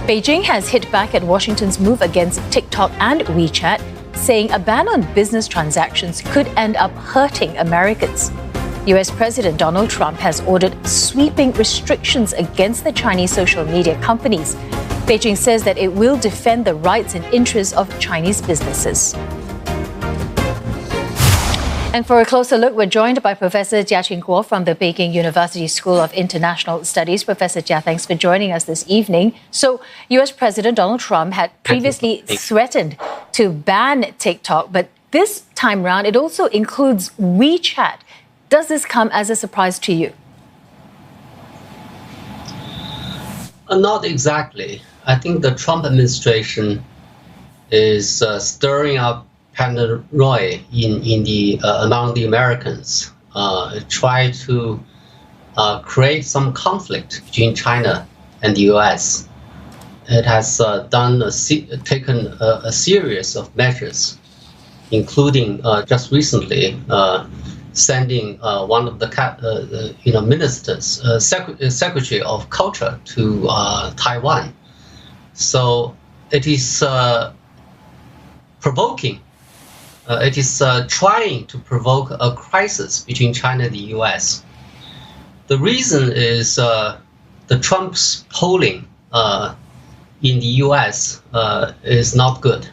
Beijing has hit back at Washington's move against TikTok and WeChat, saying a ban on business transactions could end up hurting Americans. US President Donald Trump has ordered sweeping restrictions against the Chinese social media companies. Beijing says that it will defend the rights and interests of Chinese businesses. And for a closer look, we're joined by Professor Jia Guo from the Peking University School of International Studies. Professor Jia, thanks for joining us this evening. So, US President Donald Trump had previously threatened to ban TikTok, but this time round, it also includes WeChat. Does this come as a surprise to you? Not exactly. I think the Trump administration is stirring up paranoia in the among the Americans, try to create some conflict between China and the U.S. It has taken a series of measures, including just recently sending one of the ministers, Secretary of Culture, to Taiwan. So it is provoking. It is trying to provoke a crisis between China and the U.S. The reason is the Trump's polling in the U.S. Is not good.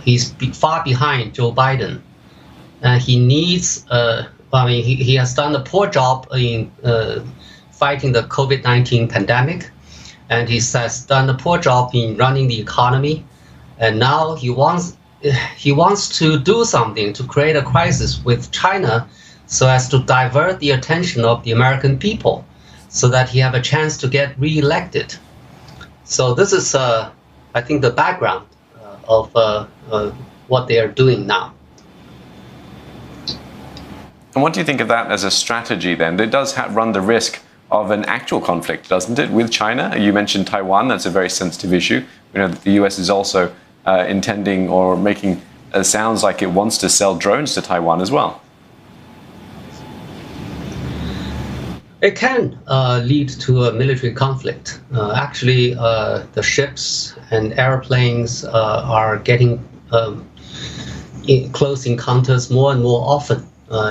He's far behind Joe Biden, and he needs. He has done a poor job in fighting the COVID-19 pandemic, and he has done a poor job in running the economy, and now he wants to do something to create a crisis with China so as to divert the attention of the American people so that he have a chance to get reelected. So this is, I think, the background of what they are doing now. And what do you think of that as a strategy then? It does run the risk of an actual conflict, doesn't it, with China? You mentioned Taiwan. That's a very sensitive issue. We know that the US is also intending or making sounds like it wants to sell drones to Taiwan as well. It can lead to a military conflict. Actually, the ships and airplanes are getting in close encounters more and more often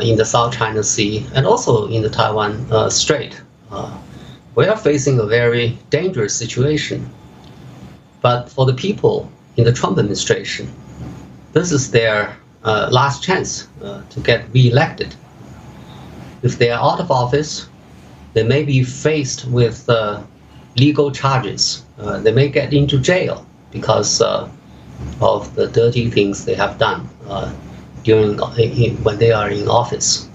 in the South China Sea and also in the Taiwan Strait. We are facing a very dangerous situation. But for the people in the Trump administration, this is their last chance to get reelected. If they are out of office, they may be faced with legal charges. They may get into jail because of the dirty things they have done when they are in office.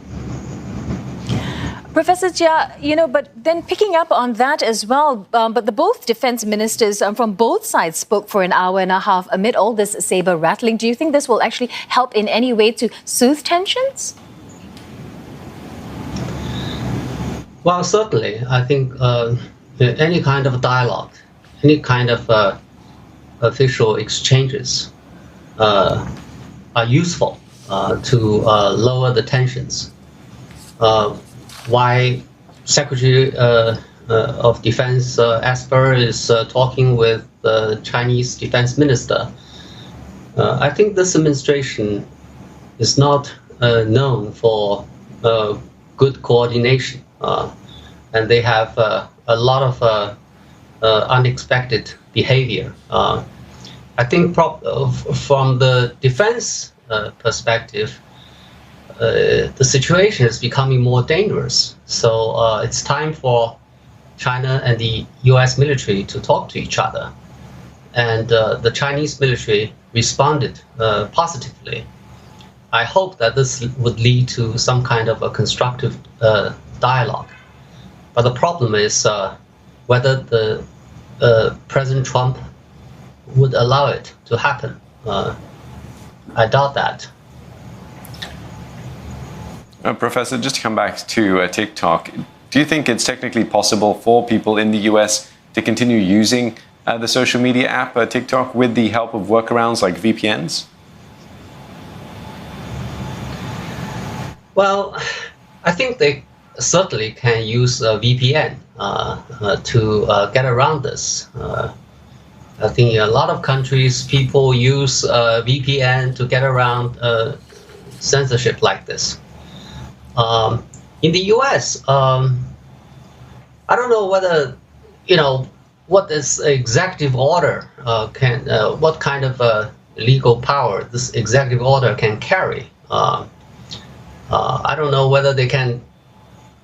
Professor Jia, but then picking up on that as well, but the both defense ministers from both sides spoke for an hour and a half amid all this saber rattling. Do you think this will actually help in any way to soothe tensions? Well, certainly. I think any kind of dialogue, any kind of official exchanges are useful to lower the tensions. Why Secretary of Defense Esper is talking with the Chinese Defense Minister. I think this administration is not known for good coordination, and they have a lot of unexpected behavior. I think from the defense perspective, the situation is becoming more dangerous. So it's time for China and the US military to talk to each other. And the Chinese military responded positively. I hope that this would lead to some kind of a constructive dialogue. But the problem is whether the President Trump would allow it to happen. I doubt that. Professor, just to come back to TikTok, do you think it's technically possible for people in the US to continue using the social media app TikTok with the help of workarounds like VPNs? Well, I think they certainly can use a VPN to get around this. I think in a lot of countries, people use VPN to get around censorship like this. In the U.S., I don't know whether, what this executive order what kind of legal power this executive order can carry. I don't know whether they can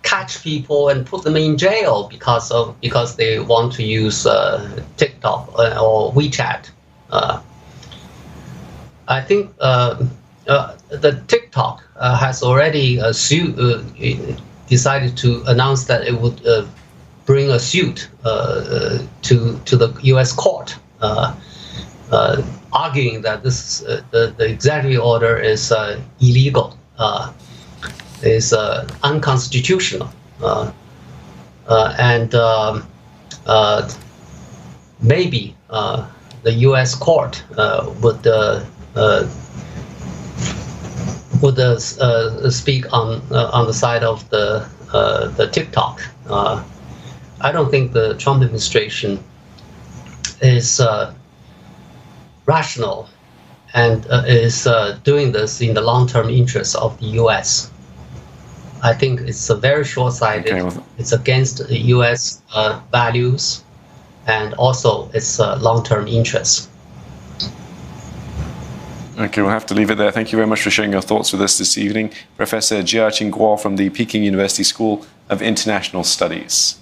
catch people and put them in jail because they want to use TikTok or WeChat. I think the TikTok has already decided to announce that it would bring a suit to the U.S. court, arguing that this the executive order is illegal, is unconstitutional, and maybe the U.S. court would speak on the side of the TikTok. I don't think the Trump administration is rational and is doing this in the long-term interests of the U.S. I think it's a very short-sighted. Okay. It's against U.S. Values and also its long-term interests. Okay, we'll have to leave it there. Thank you very much for sharing your thoughts with us this evening. Professor Jiaqing Guo from the Peking University School of International Studies.